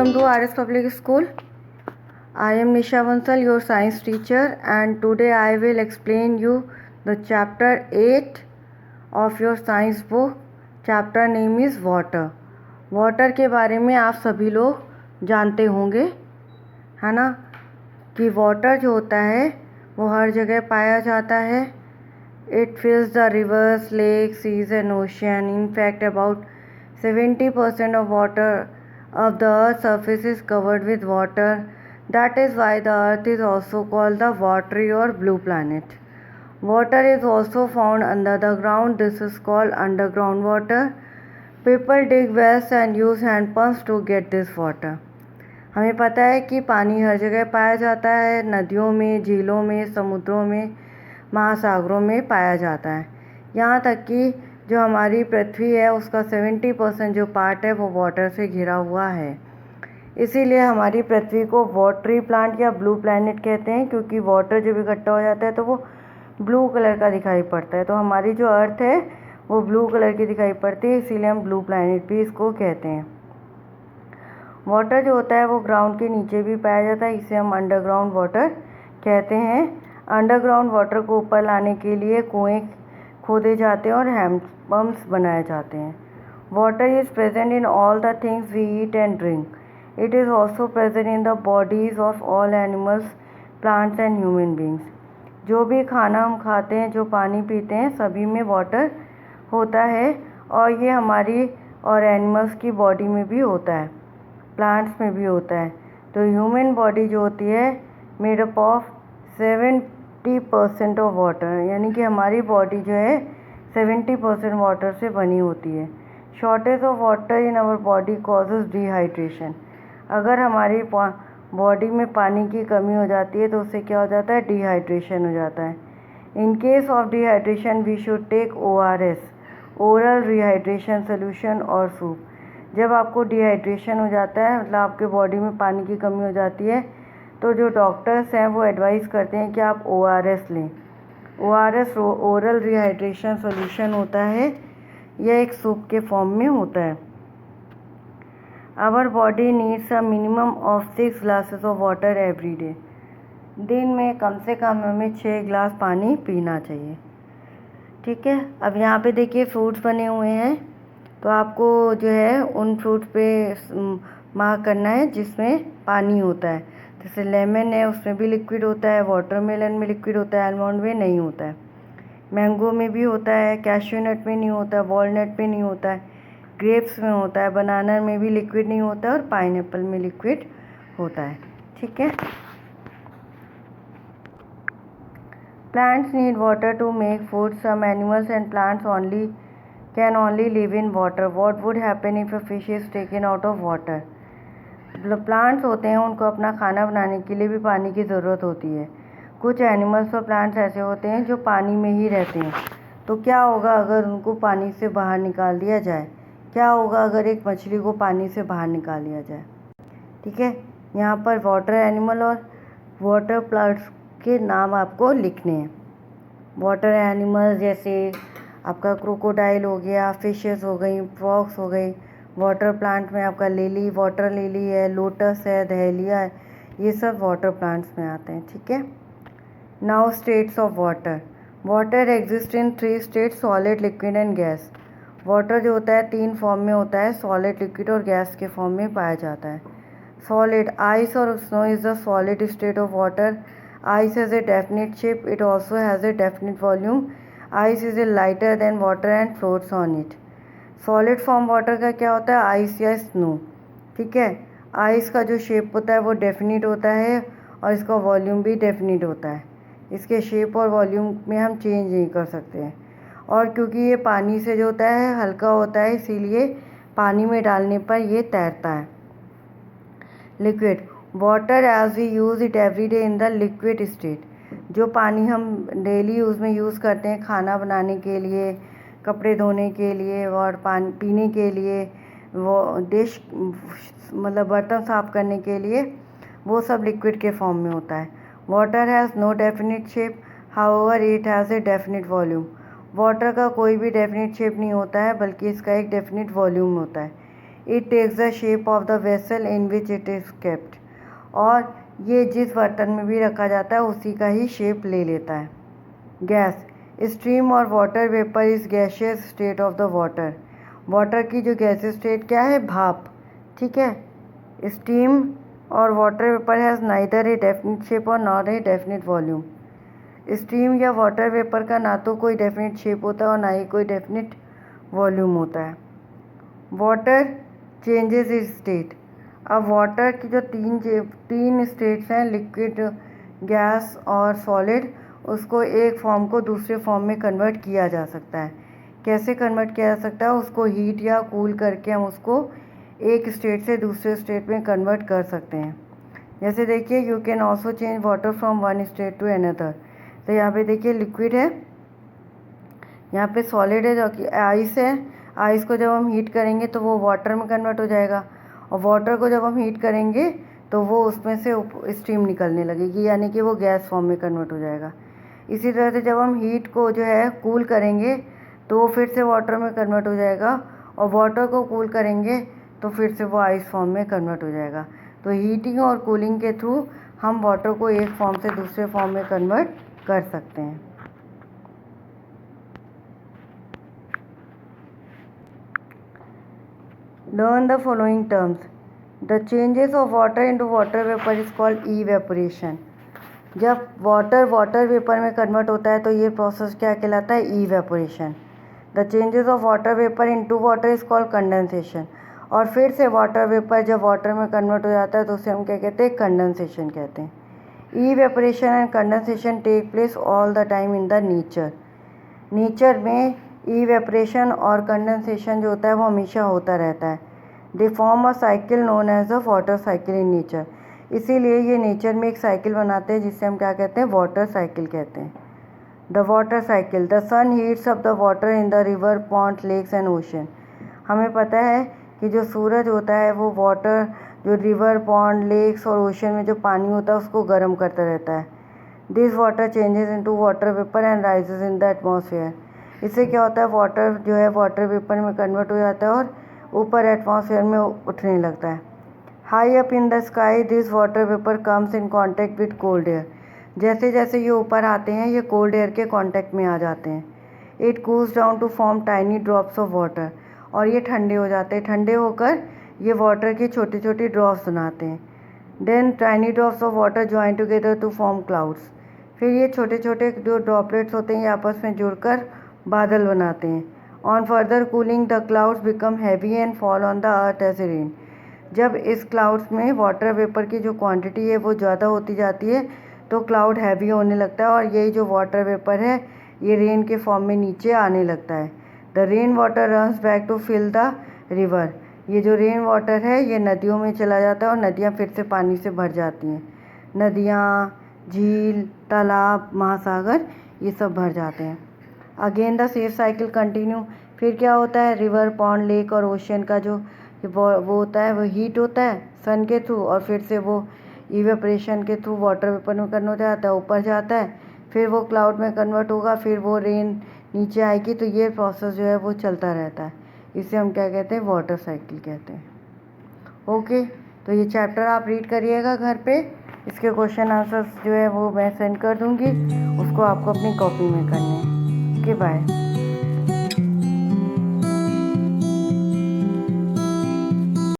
Welcome to RS Public School. I am Nisha Bansal, your science teacher, and today I will explain you the chapter 8 of your science book. Chapter name is water. Water के बारे में आप सभी लोग जानते होंगे, है ना, कि वाटर जो होता है वो हर जगह पाया जाता है. It fills the rivers, lakes, seas and ocean. In fact, about 70% of water of the earth's surface is covered with water. That is why the earth is also called the watery or blue planet. Water is also found under the ground. This is called underground water. People dig wells and use hand pumps to get this water. हमें पता है कि पानी हर जगह पाया जाता है, नदियों में, झीलों में, समुद्रों में, महासागरों में पाया जाता है. यहाँ तक कि जो हमारी पृथ्वी है उसका 70% जो पार्ट है वो वाटर से घिरा हुआ है. इसीलिए हमारी पृथ्वी को वाटरी प्लांट या ब्लू प्लैनेट कहते हैं, क्योंकि वाटर जब इकट्ठा हो जाता है तो वो ब्लू कलर का दिखाई पड़ता है. तो हमारी जो अर्थ है वो ब्लू कलर की दिखाई पड़ती है, इसीलिए हम ब्लू प्लैनेट भी इसको कहते हैं. वाटर जो होता है वो ग्राउंड के नीचे भी पाया जाता है, इसे हम अंडरग्राउंड वाटर कहते हैं. अंडरग्राउंड वाटर को ऊपर लाने के लिए कुएं खोदे जाते हैं और हैंड पम्प्स बनाए जाते हैं. Water is present in all the things we eat and drink. It is also present in the bodies of all animals, plants and human beings. जो भी खाना हम खाते हैं, जो पानी पीते हैं, सभी में वाटर होता है, और ये हमारी और एनिमल्स की बॉडी में भी होता है, प्लांट्स में भी होता है. तो ह्यूमन बॉडी जो होती है made up of 70% of water, यानी कि हमारी बॉडी जो है 70% वाटर से बनी होती है. Shortage of water in our body causes dehydration. अगर हमारी बॉडी में पानी की कमी हो जाती है तो उससे क्या हो जाता है, डिहाइड्रेशन हो जाता है. In case of dehydration we should take ORS, oral rehydration solution, और सूप. जब आपको डिहाइड्रेशन हो जाता है, मतलब आपके बॉडी में पानी की कमी हो जाती है, तो जो डॉक्टर्स हैं वो एडवाइस करते हैं कि आप ORS लें. ORS ओरल रिहाइड्रेशन सोल्यूशन होता है, यह एक सूप के फॉर्म में होता है. Our body needs a minimum of 6 glasses of water every day. दिन में कम से कम हमें 6 ग्लास पानी पीना चाहिए. ठीक है. अब यहाँ पे देखिए फ्रूट्स बने हुए हैं, तो आपको जो है उन फ्रूट पे मार्क करना है जिसमें पानी होता है. जैसे लेमन है, उसमें भी लिक्विड होता है, वाटरमेलन में लिक्विड होता है, आलमंड में नहीं होता है, मैंगो में भी होता है, कैश्यू नट में नहीं होता है, वॉलनट में नहीं होता है, ग्रेप्स में होता है, बनाना में भी लिक्विड नहीं होता है, और पाइनएप्पल में लिक्विड होता है. ठीक है. Plants need water to make food. Some animals and plants can only live in water. What would happen if a fish is taken out of water? Plants होते हैं, उनको अपना खाना बनाने के लिए भी पानी की ज़रूरत होती है. कुछ एनिमल्स और प्लांट्स ऐसे होते हैं जो पानी में ही रहते हैं. तो क्या होगा अगर उनको पानी से बाहर निकाल दिया जाए? क्या होगा अगर एक मछली को पानी से बाहर निकाल दिया जाए? ठीक है. यहाँ पर वाटर एनिमल और वाटर प्लांट्स के नाम आपको लिखने हैं. वाटर एनिमल्स जैसे आपका क्रोकोडाइल हो गया, फिशेस हो गई, फ्रॉग्स हो गई. वाटर प्लांट में आपका लिली, वाटर लिली है, लोटस है, दहलिया है, ये सब वाटर प्लांट्स में आते हैं. ठीक है. Now states of water. Water exist in 3 states, solid, liquid and gas. Water जो होता है 3 फॉर्म में होता है, सॉलिड, लिक्विड और गैस के फॉर्म में पाया जाता है. सॉलिड, आइस और snow is the solid state of water. Ice has a definite shape. It also has a definite volume. Ice is a lighter than water and floats on it. Solid form water का क्या होता है, ice या snow. ठीक है. Ice का जो shape होता है वो डेफिनिट होता है, और इसका वॉल्यूम भी डेफिनिट होता है. इसके शेप और वॉल्यूम में हम चेंज नहीं कर सकते हैं. और क्योंकि ये पानी से जो होता है हल्का होता है, इसीलिए पानी में डालने पर ये तैरता है. Liquid. Water as we use it every day in the liquid state. जो पानी हम डेली यूज़ में यूज़ करते हैं खाना बनाने के लिए, कपड़े धोने के लिए और पानी पीने के लिए, वो डिश मतलब बर्तन साफ़ करने के लिए, वो सब लिक्विड के फॉर्म में होता है. Water has no definite shape, however it has a definite volume. Water का कोई भी डेफिनिट शेप नहीं होता है, बल्कि इसका एक डेफिनिट वॉल्यूम होता है. It takes the shape of the vessel in which it is kept, और ये जिस बर्तन में भी रखा जाता है उसी का ही शेप ले लेता है। गैस, स्टीम और water vapour is gaseous state of the water. Water की जो गैसियस स्टेट क्या है, भाप, ठीक है। स्टीम और water vapour has neither a definite shape और not a definite volume. Steam या वाटर वेपर का ना तो कोई डेफिनिट शेप होता है और ना ही कोई डेफिनिट वॉल्यूम होता है। Water changes is state. अब वाटर की जो तीन स्टेट्स हैं, लिक्विड, गैस और सॉलिड, उसको एक फॉर्म को दूसरे फॉर्म में कन्वर्ट किया जा सकता है। कैसे कन्वर्ट किया जा सकता है, उसको हीट या कूल करके हम उसको एक स्टेट से दूसरे स्टेट में कन्वर्ट कर सकते हैं। जैसे देखिए, you can also change water from one state to another. तो यहाँ पे देखिए लिक्विड है, यहाँ पे सॉलिड है जो कि आइस है। आइस को जब हम हीट करेंगे तो वो वाटर में कन्वर्ट हो जाएगा, और वाटर को जब हम हीट करेंगे तो वो उसमें से स्टीम निकलने लगेगी, यानी कि वो गैस फॉर्म में कन्वर्ट हो जाएगा। इसी तरह से जब हम हीट को जो है कूल करेंगे तो वो फिर से वाटर में कन्वर्ट हो जाएगा, और वाटर को कूल करेंगे तो फिर से वो आइस फॉर्म में कन्वर्ट हो जाएगा। तो हीटिंग और कूलिंग के थ्रू हम वाटर को एक फॉर्म से दूसरे फॉर्म में कन्वर्ट कर सकते हैं। Learn the following terms. The changes of water into water vapor is called evaporation. जब वाटर वेपर में कन्वर्ट होता है तो ये प्रोसेस क्या कहलाता है, evaporation. The changes of water vapour into water is called condensation. और फिर से वाटर वेपर जब वाटर में कन्वर्ट हो जाता है तो उसे हम क्या कहते हैं, कंडेंसेशन कहते हैं। Evaporation and condensation take place all the time in the nature. Nature में इवेपोरेशन और कंडेंसेशन जो होता है वो हमेशा होता रहता है। They form a cycle known as a water cycle in nature. इसीलिए ये नेचर में एक साइकिल बनाते हैं जिससे हम क्या कहते हैं, वाटर साइकिल कहते हैं। The water cycle, the sun heats up the water in the river, pond, lakes and ocean. हमें पता है कि जो सूरज होता है वो वाटर, जो रिवर, पॉन्ड, लेक्स और ओशन में जो पानी होता है उसको गर्म करता रहता है। This water changes into water vapour and rises in the atmosphere. इससे क्या होता है, वाटर जो है वाटर वेपर में कन्वर्ट हो जाता है और ऊपर एटमॉस्फेयर में उठने लगता है। High up in the sky this water vapour comes in contact with cold air. जैसे जैसे ये ऊपर आते हैं ये कोल्ड एयर के कांटेक्ट में आ जाते हैं। It cools down to form tiny drops of water. और ये ठंडे हो जाते हैं, ठंडे होकर ये वाटर की छोटी छोटी ड्रॉप्स बनाते हैं। Then tiny drops of water join together to form clouds. फिर ये छोटे छोटे जो ड्रॉपलेट्स होते हैं ये आपस में जुड़कर बादल बनाते हैं। On further cooling the clouds become heavy and fall on the earth as a rain. जब इस क्लाउड्स में वाटर वेपर की जो क्वांटिटी है वो ज़्यादा होती जाती है तो क्लाउड हैवी होने लगता है, और यही जो वाटर वेपर है ये रेन के फॉर्म में नीचे आने लगता है। The rain water runs back to fill the river. ये जो रेन वाटर है ये नदियों में चला जाता है और नदियाँ फिर से पानी से भर जाती हैं। नदियाँ, झील, तालाब, महासागर ये सब भर जाते हैं। Again the same cycle continue. फिर क्या होता है, रिवर, पॉन्ड, लेक और ओशन का जो वो होता है वो हीट होता है सन के थ्रू, और फिर से वो इवेपोरेशन के थ्रू वाटर वेपर में कन्वर्ट हो जाता है, ऊपर जाता है, फिर वो क्लाउड में कन्वर्ट होगा, फिर वो रेन नीचे आएगी। तो ये प्रोसेस जो है वो चलता रहता है। इसे हम क्या कहते हैं, वाटर साइकिल कहते हैं। ओके, तो ये चैप्टर आप रीड करिएगा घर पे। इसके क्वेश्चन आंसर्स जो है वो मैं सेंड कर दूँगी, उसको आपको अपनी कॉपी में करने हैं। Okay, bye.